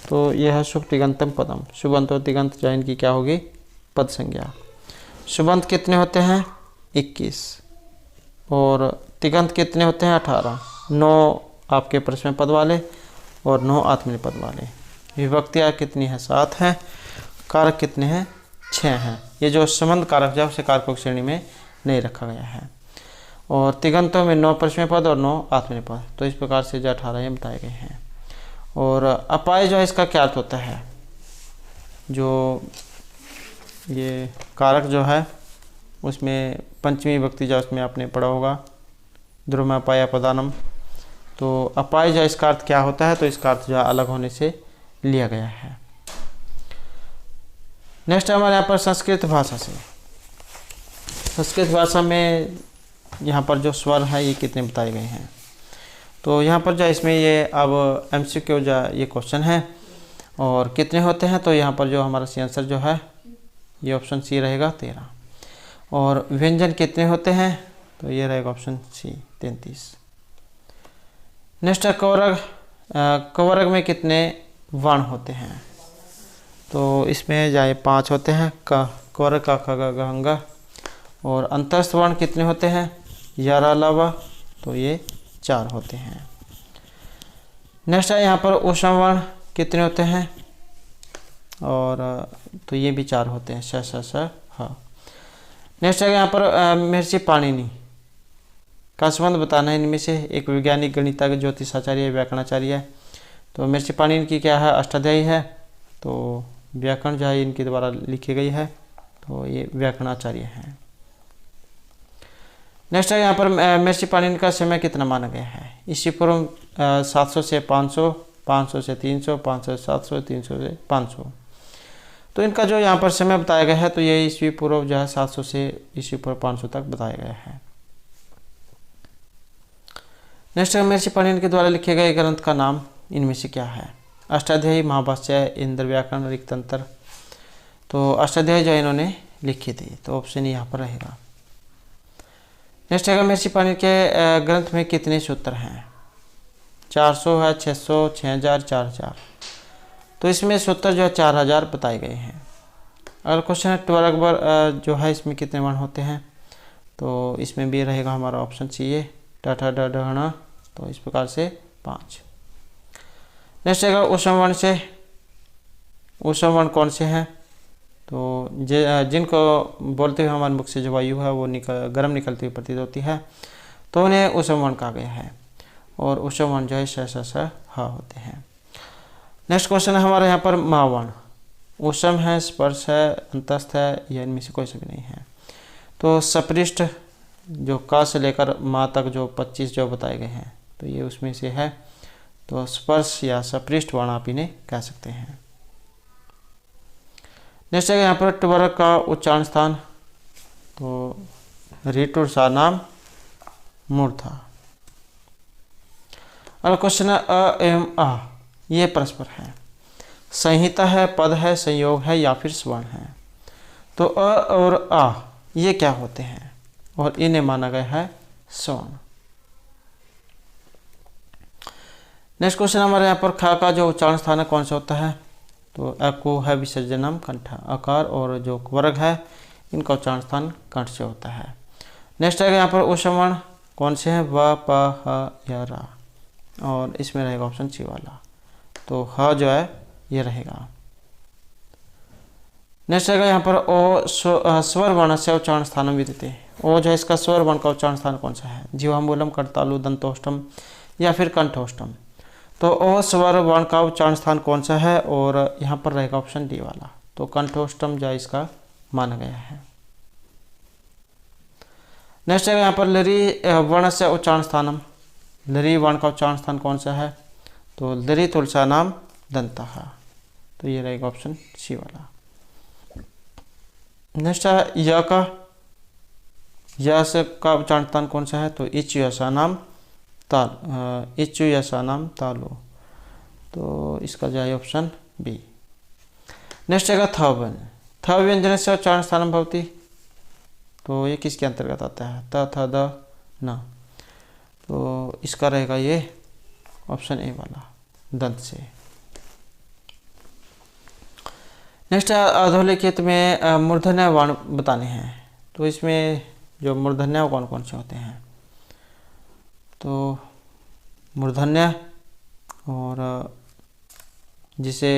तो यह है शुभ तिगंतम पदम। शुभंत और तिगंत जो इनकी क्या होगी पद संज्ञा। शुभंत कितने होते हैं 21, और तिगंत कितने होते हैं 18। 9 आपके प्रश्न पद वाले और 9 आत्मनेपद पद वाले। विभक्तियाँ कितनी है 7 हैं, कारक कितने हैं 6 हैं। ये जो संबंध कारक जो उसे कारकों की श्रेणी में नहीं रखा गया है। और तिगंतों में 9 प्रश्न पद और 9 आत्मनेपद पद, तो इस प्रकार से जो 18 ये बताए गए हैं। और अपाय जो है इसका क्या अर्थ होता है, जो ये कारक जो है उसमें पंचमी विभक्ति जो उसमें आपने पढ़ा होगा ध्रुव अपाय पदानम। तो अपाय जो इसका अर्थ क्या होता है, तो इसका अर्थ जो अलग होने से लिया गया है। नेक्स्ट हमारे यहाँ पर संस्कृत भाषा से, संस्कृत भाषा में यहाँ पर जो स्वर है ये कितने बताए गए हैं। तो यहाँ पर जो इसमें ये अब MCQ जो ये क्वेश्चन है और कितने होते हैं, तो यहाँ पर जो हमारा सी आंसर जो है ये ऑप्शन सी रहेगा 13। और व्यंजन कितने होते हैं, तो ये रहेगा ऑप्शन सी 33। नेक्स्ट है कवर्ग, कवर्ग में कितने वर्ण होते हैं, तो इसमें जाए 5 होते हैं, कवर्ग का ख ग घ अंग। और अंतस्थ वर्ण कितने होते हैं, यारा अलावा, तो ये 4 होते हैं। नेक्स्ट है यहाँ पर ऊष्म वर्ण कितने होते हैं, और तो ये भी 4 होते हैं, श श श ह। नेक्स्ट है यहाँ पर महर्षि पाणिनि का संबंध बताना है इनमें से। एक वैज्ञानिक, गणितज्ञ, ज्योतिषाचार्य, व्याकरणाचार्य है। तो महर्षि पाणिनि की क्या है, अष्टाध्यायी है, तो व्याकरण जो है इनके द्वारा लिखी गई है, तो ये व्याकरणाचार्य हैं। नेक्स्ट है यहाँ पर महर्षि पाणिनि का समय कितना माना गया है, ईस्वी पूर्व 700 से 500, 500 से 300, 500 से 700, 300 से 500। तो इनका जो यहाँ पर समय बताया गया है, तो ये ईस्वी पूर्व जो है 700 से ईस्वी पूर्व 500 तक बताया गया है। नेक्स्ट महर्षि पाणिनि के द्वारा लिखे गए ग्रंथ का नाम इनमें से क्या है, अष्टाध्यायी, महाभाष्य, इंद्र व्याकरण, ऋक्तंत्र। तो अष्टाध्यायी जो इन्होंने लिखी थी, तो ऑप्शन यहाँ पर रहेगा। नेक्स्ट है महर्षि पाणिनि के ग्रंथ में कितने सूत्र हैं, 400 है, 600, 6000, 4000। तो इसमें सूत्र जो है 4000 बताए गए हैं। अगर क्वेश्चन है ट्वर्ग जो है इसमें कितने वर्ण होते हैं, तो इसमें भी रहेगा हमारा ऑप्शन सी है ट ठ ड ढ ण, तो इस प्रकार से 5। नेक्स्ट है ऊष्म वर्ण से, ऊष्म वर्ण कौन से हैं, तो जिनको बोलते हुए हमारे मुख से जो वायु है वो गर्म निकलती हुई प्रतीत होती है, तो उन्हें ऊष्म वर्ण कहा गया है। और ऊष्म वर्ण जो है श श स ह होते हैं। नेक्स्ट क्वेश्चन है हमारे यहाँ पर मा वर्ण, ऊष्म है, स्पर्श है, अंतस्थ है, या इनमें से कोई सा भी नहीं है। तो सपृष्ठ जो का से लेकर मा तक जो 25 जो बताए गए हैं, तो ये उसमें से है। तो स्पर्श या सपृष्ठ वर्ण आप इन्हें कह सकते हैं। नेक्स्ट है यहाँ पर ट्वर्ग का उच्चारण स्थान, तो ऋटुर सा नाम मूर्धा। अगला क्वेश्चन है अ एवं आ, ये परस्पर है, संहिता है, पद है, संयोग है, या फिर स्वर्ण है। तो अ और आ ये क्या होते हैं, और इन्हें माना गया है स्वर्ण। नेक्स्ट क्वेश्चन हमारे यहाँ पर खा का जो उच्चारण स्थान है कौन सा होता है, तो अको है विसर्जनम कंठ, आकार और जो वर्ग है इनका उच्चारण स्थान कंठ से होता है। नेक्स्ट है यहाँ पर ऊष्म वर्ण कौन से हैं, व, प, ह, या, रा, और इसमें रहेगा ऑप्शन सी वाला, तो ह जो है ये रहेगा। नेक्स्ट है यहाँ पर ओ स्वर वर्ण से उच्चारण स्थान विदिते, ओ जो है इसका स्वर वर्ण का उच्चारण स्थान कौन सा है, जीवामूलम, करतालु, दंतोष्टम, या फिर कंठोष्टम। तो ओ स्वर वर्ण का उच्चारण स्थान कौन सा है, और यहाँ पर रहेगा ऑप्शन डी वाला, तो कंठोष्टम जो इसका माना गया है। नेक्स्ट है यहाँ पर लरी वर्ण से उच्चारण स्थानम, लरी वर्ण का उच्चारण स्थान कौन सा है, तो लरी तुलसा नाम दंतः, तो ये रहेगा ऑप्शन सी वाला। नेक्स्ट है य का, य से का उच्चारण स्थान कौन सा है, तो इच यसा नाम ताल, इच्चु यसा नाम तालो, तो इसका जो है ऑप्शन बी। नेक्स्ट है थ वर्ण, थ व्यंजन से उच्चारण स्थान भवती, तो ये किसके अंतर्गत आता है, त थ द न, तो इसका रहेगा ये ऑप्शन ए वाला, दंत से। नेक्स्ट है अधोलिखित में मूर्धन्य वर्ण बताने हैं, तो इसमें जो मूर्धन्य कौन कौन से होते हैं, तो मूर्धन्य और जिसे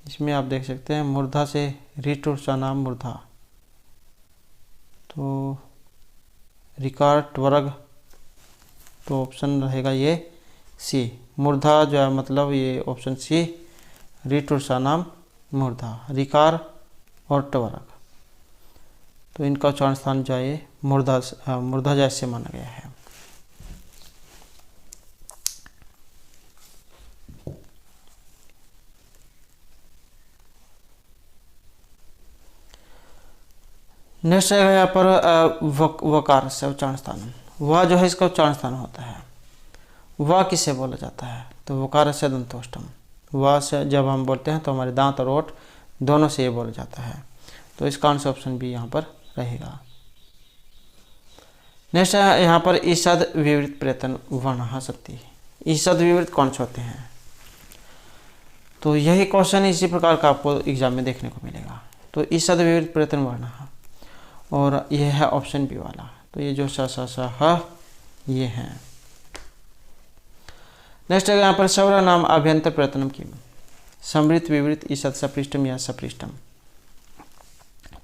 इसमें आप देख सकते हैं मूर्धा से ऋटुर सा नाम मूर्धा, तो रिकार ट्वर्ग, तो ऑप्शन रहेगा ये सी, मूर्धा जो है मतलब ये ऑप्शन सी, ऋटुर सा नाम मूर्धा, रिकार और ट्वर्ग, तो इनका उच्चारण स्थान जो है मूर्धा जैसे माना गया है। नेक्स्ट है यहाँ पर वकार से उच्चारण स्थान। वह जो है इसका उच्चारण स्थान होता है। वह किसे बोला जाता है? तो वकार से दंतोष्टम। वह से जब हम बोलते हैं तो हमारे दांत और ओठ दोनों से ये बोला जाता है। तो इसका आंसर ऑप्शन बी यहाँ पर रहेगा। नेक्स्ट है यहाँ पर ईषद विवृत प्रयत्न वर्ण शक्ति। ईषद विवृत कौन से होते हैं? तो यही क्वेश्चन इसी प्रकार का आपको एग्जाम में देखने को मिलेगा। तो ईषद विवृत प्रयत्न वर्ण, और यह है ऑप्शन बी वाला। तो ये जो स ये है। नेक्स्ट है यहाँ पर सौरा नाम अभ्यंतर प्रयत्नम किम। समृत विवृत ईषद सपृष्टम या सपृष्टम।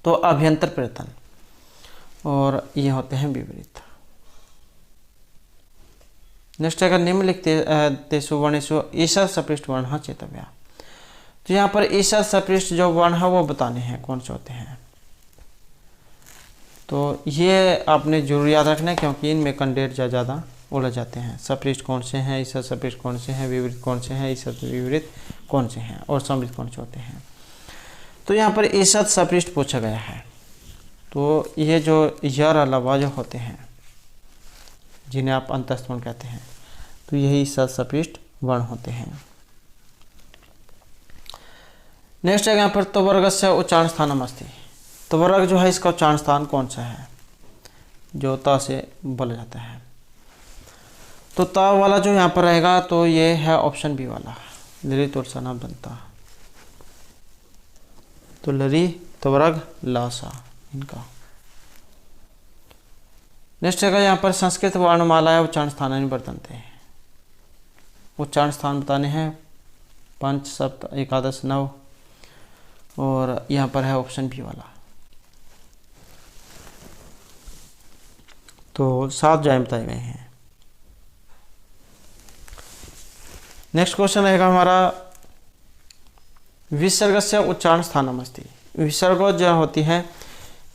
तो अभ्यंतर प्रयत्न, और ये होते हैं विवृत। नेक्स्ट अगर निम्नलिखितेषु वर्णेषु ईषद सपृष्ट वर्ण चेतव्या। तो यहाँ पर ईषद सपृष्ट जो वर्ण है वो बताने हैं कौन से होते हैं। तो ये आपने जरूर याद रखना है, क्योंकि इनमें कैंडिडेट ज़्यादा उलझ जाते हैं। सपृष्ट कौन से हैं, ईषद सपृष्ट कौन से हैं, विवृत कौन से हैं, ईषद विवृत कौन से हैं, और समृत कौन से होते हैं। तो यहाँ पर ईषद सपृष्ट पूछा गया है। तो ये जो यर अलावा जो होते हैं जिन्हें आप अंतस्थ वर्ण कहते हैं, तो यही ईषद सपृष्ट वर्ण होते हैं। नेक्स्ट है यहाँ पर त्वर्ग से उच्चारण स्थानम अस्ति। त्वर्ग जो है इसका उच्चारण स्थान कौन सा है जो त से बोला जाता है? तो त वाला जो यहाँ पर रहेगा तो ये है ऑप्शन बी वाला, लरी तुलसा दंता। तो लरी त्वर्ग लासा इनका। नेक्स्ट है यहाँ पर संस्कृत वर्णमाला या उच्चारण स्थान वर्तन्ते। उच्चारण स्थान बताने हैं 5, 7, 11, 9, और यहाँ पर है ऑप्शन बी वाला। तो 7 जो बताए गए हैं। नेक्स्ट क्वेश्चन रहेगा हमारा विसर्ग से उच्चारण स्थानम अस्ति। विसर्ग जो होती है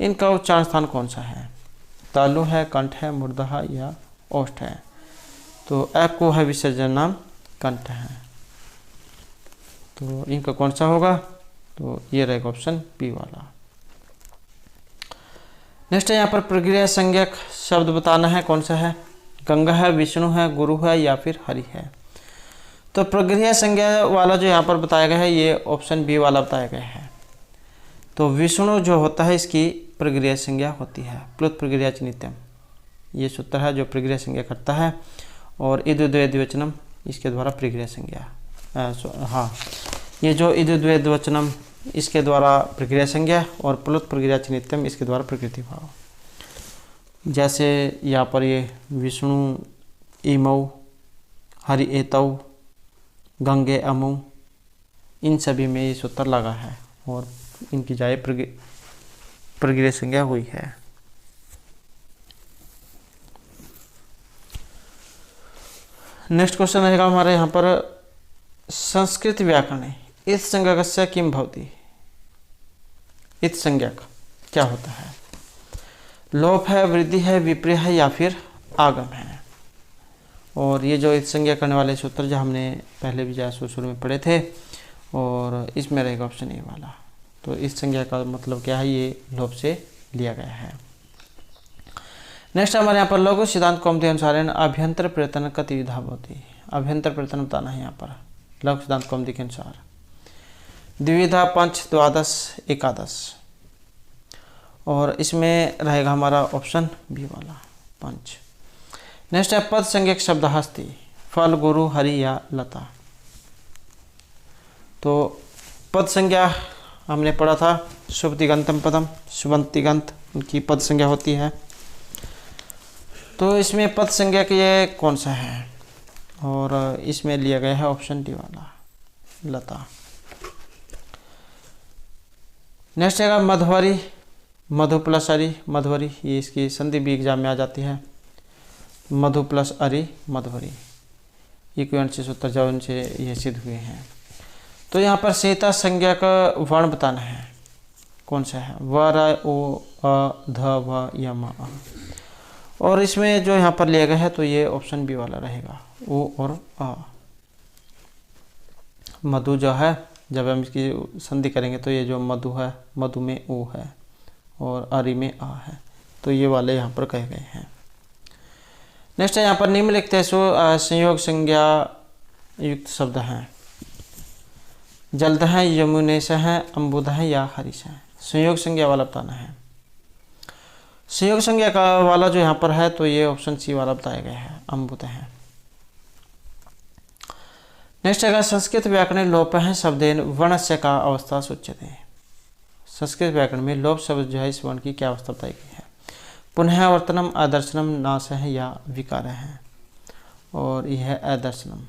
इनका उच्चारण स्थान कौन सा है? तालु है, कंठ है, मूर्धः या ओष्ठ है। तो एक को है विसर्जन नाम कंठ है। तो इनका कौन सा होगा? तो ये रहेगा ऑप्शन बी वाला। नेक्स्ट है यहाँ पर प्रक्रिया संज्ञक शब्द बताना है कौन सा है? गंगा है, विष्णु है, गुरु है, या फिर हरि है। तो प्रक्रिया संज्ञा वाला जो यहाँ पर बताया गया है ये ऑप्शन बी वाला बताया गया है। तो विष्णु जो होता है इसकी प्रक्रिया संज्ञा होती है, प्लुत प्रक्रिया च नित्यम। ये सूत्र है जो प्रक्रिया संज्ञा करता है, और इद्द्वे द्विवचनम इसके द्वारा प्रक्रिया संज्ञा, हाँ ये जो इद्द्वे द्विवचनम इसके द्वारा प्रक्रिया संज्ञा, और प्लुत प्रक्रिया च नित्यम इसके द्वारा प्रकृति भाव। जैसे यहाँ पर ये विष्णु इमौ, हरि एतौ, गंगे अमु, इन सभी में ये सूत्र लगा है, और इनकी जाए प्रक्रिया संज्ञा हुई है। नेक्स्ट क्वेश्चन रहेगा हमारे यहाँ पर संस्कृत व्याकरण इत संज्ञकस्य किम भवति। इत संज्ञक क्या होता है? लोप है, वृद्धि है, विपर्य है, या फिर आगम है। और ये जो इत संज्ञा करने वाले सूत्र जो हमने पहले भी जैसे शुरू में पढ़े थे, और इसमें रहेगा ऑप्शन ए वाला। तो इस संज्ञा का मतलब क्या है? ये लोप से लिया गया है। नेक्स्ट हमारे यहाँ पर लघु सिद्धांत कौमुदी अनुसार अभ्यंतर प्रयत्न कति विधा भवति। अभ्यंतर प्रयत्न बताना है यहाँ पर लघु सिद्धांत कौमुदी के अनुसार। द्विविधा, पंच, द्वादश, एकादश, और इसमें रहेगा हमारा ऑप्शन बी वाला पंच। नेक्स्ट है पद संज्ञक शब्द हस्ति। फल, गुरु, हरि या लता। तो पद संज्ञा हमने पढ़ा था शुभतिगंतम पदम, शुभंतिगंत उनकी पद संज्ञा होती है। तो इसमें पद संज्ञा के ये कौन सा है? और इसमें लिया गया है ऑप्शन डी वाला लता। नेक्स्ट है मधुवरी, मधु प्लस अरि, मधुवरी, ये इसकी संधि भी एग्जाम में आ जाती है। मधु प्लस अरि, मधुवरी, इक्विवेलेंट से सूत्र जो उनसे ये सिद्ध हुए हैं। तो यहाँ पर सेता संज्ञा का वर्ण बताना है कौन सा है? व, र, ओ, अ, ध, व, या म, अ। और इसमें जो यहाँ पर लिया गया है तो ये ऑप्शन बी वाला रहेगा, ओ और अ। मधु जो है जब हम इसकी संधि करेंगे तो ये जो मधु है, मधु में ओ है, और अरि में आ है, तो ये वाले यहाँ पर कहे गए हैं। नेक्स्ट है यहाँ पर निम्नलिखितेषु संयोग संज्ञा युक्त शब्द हैं। जलद है, यमुनेश है, अम्बुद है या हरीश है। संयोग संज्ञा वाला बताना है। संयोग संज्ञा का वाला जो यहाँ पर है तो ये ऑप्शन सी वाला बताया गया है, अम्बुद है। नेक्स्ट है संस्कृत व्याकरण लोप है शब्देन वर्णस्य का अवस्था सूच्यते। संस्कृत व्याकरण में लोप शब्द जो है इस वर्ण की क्या अवस्था बताई गई है। पुनः वर्तनम, आदर्शनम, नाश है या विकार है, और यह है आदर्शनम।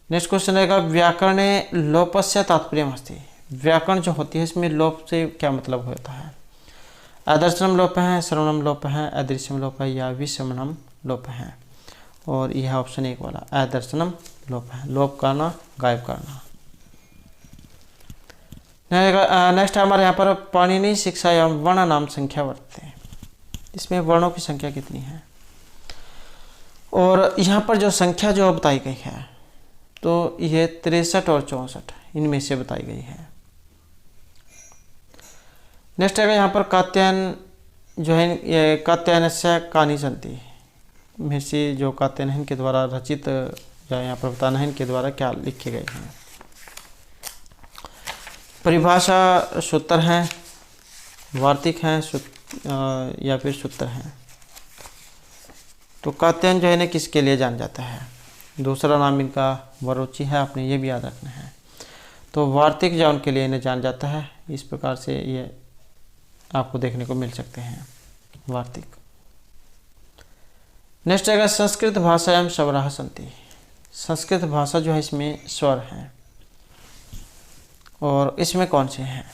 नेक्स्ट क्वेश्चन रहेगा व्याकरणे लोपस्य तात्पर्यम् अस्ति। व्याकरण जो होती है इसमें लोप से क्या मतलब होता है। आदर्शनम लोप है, श्रवणम लोप है, अदृश्यम लोप है या विषमनम लोप है, और यह ऑप्शन एक वाला आदर्शनम लोप है, लोप करना, गायब करना। नेक्स्ट हमारे यहाँ पर पाणिनि शिक्षा एवं वर्ण नाम संख्या वर्तते। इसमें वर्णों की संख्या कितनी है, और यहाँ पर जो संख्या जो बताई गई है तो ये 63 और 64 इनमें से बताई गई है। नेक्स्ट है यहाँ पर कात्यायन जो है, ये कात्यायनस्य कहानी संति। महर्षि जो कात्यायन के द्वारा रचित जो यहाँ पर बताना है इनके द्वारा क्या लिखे गए हैं। परिभाषा सूत्र हैं, वार्तिक हैं, या फिर सूत्र हैं। तो कात्यायन जो है इन्हें किसके लिए जाना जाता है। दूसरा नाम इनका वरोची है, आपने ये भी याद रखना है। तो वार्तिक जो उनके लिए इन्हें जाना जाता है, इस प्रकार से ये आपको देखने को मिल सकते हैं, वार्तिक। नेक्स्ट है संस्कृत भाषायां स्वराः सन्ति। संस्कृत भाषा जो है इसमें स्वर हैं, और इसमें कौन से हैं,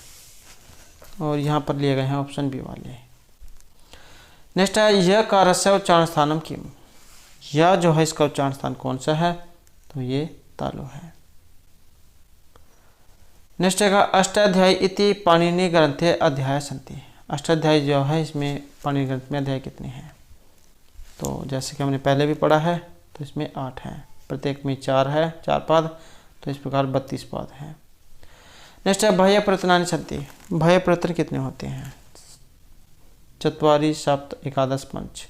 और यहाँ पर लिए गए हैं ऑप्शन बी वाले। नेक्स्ट है यह कारस्य उच्चारण स्थानम किम। यह जो है इसका उच्चारण स्थान कौन सा है, तो ये तालु है। नेक्स्ट है अष्टाध्यायी इति पाणिनि ग्रंथे अध्याय संति। अष्टाध्यायी जो है इसमें पाणिनि ग्रंथ में अध्याय कितने हैं, तो जैसे कि हमने पहले भी पढ़ा है तो इसमें 8 हैं, प्रत्येक में 4 है, 4 पाद, तो इस प्रकार 32 पाद हैं। नेक्स्ट है बाह्य प्रयत्नानि सन्ति। बाह्य प्रयत्न कितने होते हैं, 4 सप्त एकादश पंच।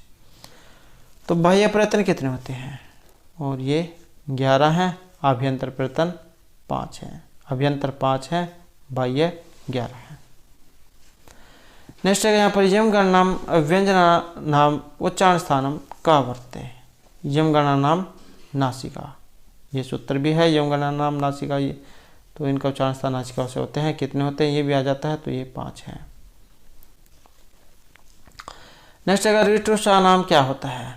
तो बाह्य प्रयत्न कितने होते हैं, और ये 11 हैं, आभ्यंतर प्रयत्न 5 हैं। अभ्यंतर 5 है, बाह्य 11 है। नेक्स्ट है यहाँ पर यम गणनाम व्यंजना नाम उच्चारण स्थानम का वर्तते। यम गणना नाम नासिका, ये सूत्र भी है, यम गणना नाम नासिका, ये तो इनका उच्चारण स्थान नासिका से होते हैं। कितने होते हैं ये भी आ जाता है, तो ये 5 है। नेक्स्ट अगर ऋतुषा नाम क्या होता है,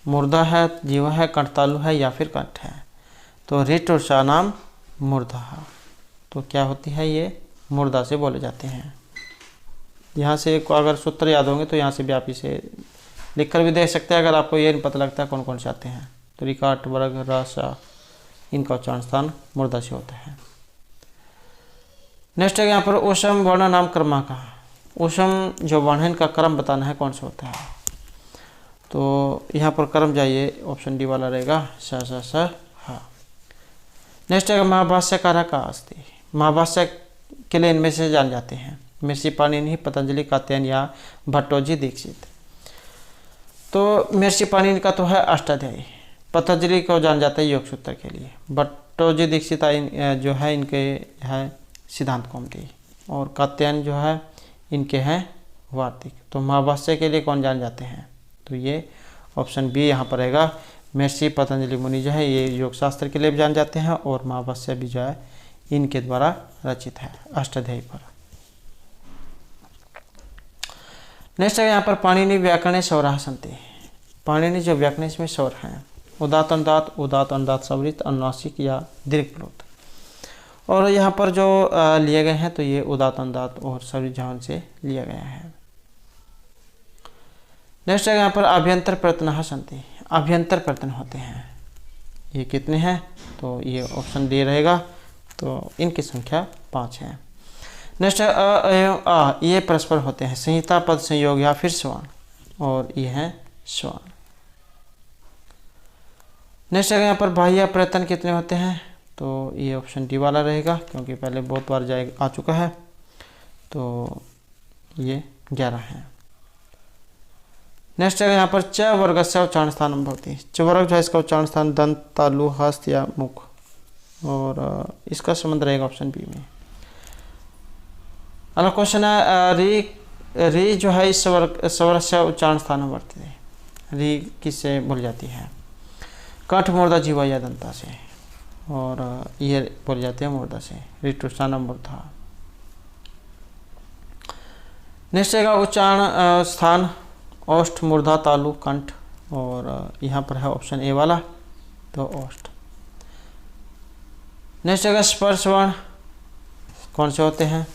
मुर्दा है, जीवा है, कंठतालु है या फिर कंठ है। तो ऋतुषा नाम मूर्धा, तो क्या होती है, ये मुर्दा से बोले जाते हैं। यहाँ से अगर सूत्र याद होंगे तो यहाँ से भी आप इसे लिख कर भी देख सकते हैं, अगर आपको ये नहीं पता लगता है कौन कौन से आते हैं। तो रिकाट, वर्ग, राशा, इनका उच्चारण स्थान मुर्दा से होता है। नेक्स्ट है यहाँ पर ओषम वर्ण नाम क्रमांक। ओषम जो वर्ण है इनका क्रम बताना है कौन सा होता है। तो यहाँ पर क्रम जाइए, ऑप्शन डी वाला रहेगा, स हा। नेक्स्ट है महाभाष्यकार का अस्ति। महाभाष्य के लिए इनमें से जान जाते हैं महर्षि पाणिनि, पतंजलि, कात्यायन या भट्टोजी दीक्षित। तो महर्षि पाणिनि का तो है अष्टाध्यायी, पतंजलि को जान जाता है योग सूत्र के लिए, भट्टोजी दीक्षित जो है इनके है सिद्धांत कौमुदी, और कात्यायन जो है इनके हैं वार्तिक। तो महाभाष्य के लिए कौन जान जाते हैं, तो ये ऑप्शन बी यहाँ पर रहेगा। महर्षि पतंजलि मुनि जो है ये योग शास्त्र के लिए भी जान जाते हैं, और महाभाष्य भी जो है इनके द्वारा रचित है अष्टाध्यायी पर। नेक्स्ट है यहाँ पर पाणिनि व्याकरणे स्वराः सन्ति। पाणिनि जो व्याकरण इसमें स्वर हैं, उदात्त अनुदात्त, उदात्त अनुदात्त सवरित, अनुनासिक या दीर्घप्लुत। और यहाँ पर जो लिए गए हैं तो ये उदात्त अनुदात्त और सवरित झान से लिया गया है। नेक्स्ट है यहाँ पर अभ्यंतर प्रयत्न सन्ति। अभ्यंतर प्रयत्न होते हैं, ये कितने हैं, तो ये ऑप्शन डी रहेगा। तो इनकी संख्या 5 है। नेक्स्ट है अ एवं आ, ये परस्पर होते हैं, संहिता, पद संयोग या फिर स्वर्ण, और ये है स्वर्ण। नेक्स्ट है यहाँ पर बाह्य प्रयत्न कितने होते हैं, तो ये ऑप्शन डी वाला रहेगा, क्योंकि पहले बहुत बार आ चुका है। तो ये 11 है। नेक्स्ट है यहाँ पर च वर्ग से उच्चारण स्थान भवति। च वर्ग जो है इसका उच्चारण स्थान दंत, तालु, हस्त या मुख, और इसका संबंध रहेगा ऑप्शन बी में। अगला क्वेश्चन है री जो है इस स्वर से उच्चारण स्थान वर्तते। री किससे बोल जाती है? कंठ, मूर्धा, जीवा या दंता से, और ये बोल जाते हैं मूर्धा से। ऋतुस्थान मूर्धा। नेक्स्ट है उच्चारण स्थान ओष्ठ, मूर्धा, तालु, कंठ, और यहाँ पर है ऑप्शन ए वाला, तो ओष्ठ। नेक्स्ट है स्पर्श वर्ण कौन से होते हैं?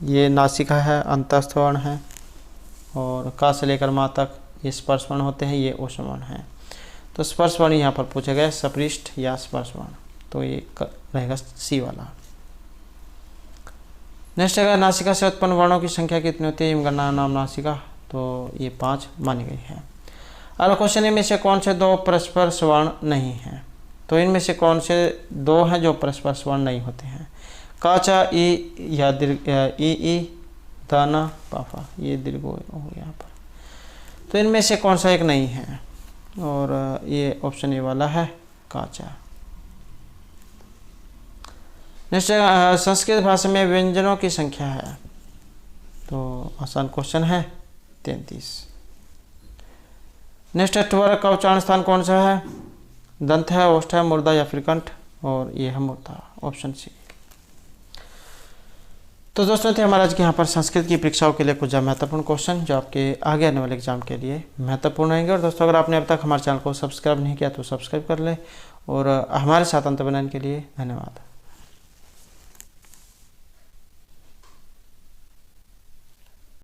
ये नासिका है, अंतस्थ वर्ण है, और का से लेकर माँ तक ये स्पर्श वर्ण होते हैं, ये ऊष्म वर्ण है। तो स्पर्श वर्ण यहाँ पर पूछा गया सपृष्ठ या स्पर्श वर्ण, तो ये रहेगा सी वाला। नेक्स्ट है नासिका से उत्पन्न वर्णों की संख्या कितनी होती है? गणना नाम नासिका, तो ये 5 मानी गई है। अगला क्वेश्चन, इनमें से कौन से 2 परस्पर स्वर्ण नहीं हैं? तो इनमें से कौन से 2 हैं जो परस्पर स्वर्ण नहीं होते हैं? काचा, ई या दीर्घ, ई दाना, पाफा, ये दीर्घ हो यहाँ पर। तो इनमें से कौन सा एक नहीं है? और ये ऑप्शन ए वाला है, काचा। नेक्स्ट संस्कृत भाषा में व्यंजनों की संख्या है, तो आसान क्वेश्चन है, 33। नेक्स्ट ट्वर्क का उच्चारण स्थान कौन सा है? दंत है, ओष्ठ है, मूर्धा या फिर कंठ, और ये है मूर्धा, ऑप्शन सी। तो दोस्तों थे हमारे आज के यहाँ पर संस्कृत की परीक्षाओं के लिए कुछ महत्वपूर्ण क्वेश्चन जो आपके आगे आने वाले एग्जाम के लिए महत्वपूर्ण रहेंगे। और दोस्तों अगर आपने अब तक हमारे चैनल को सब्सक्राइब नहीं किया तो सब्सक्राइब कर लें, और हमारे साथ अंत बनाने के लिए धन्यवाद।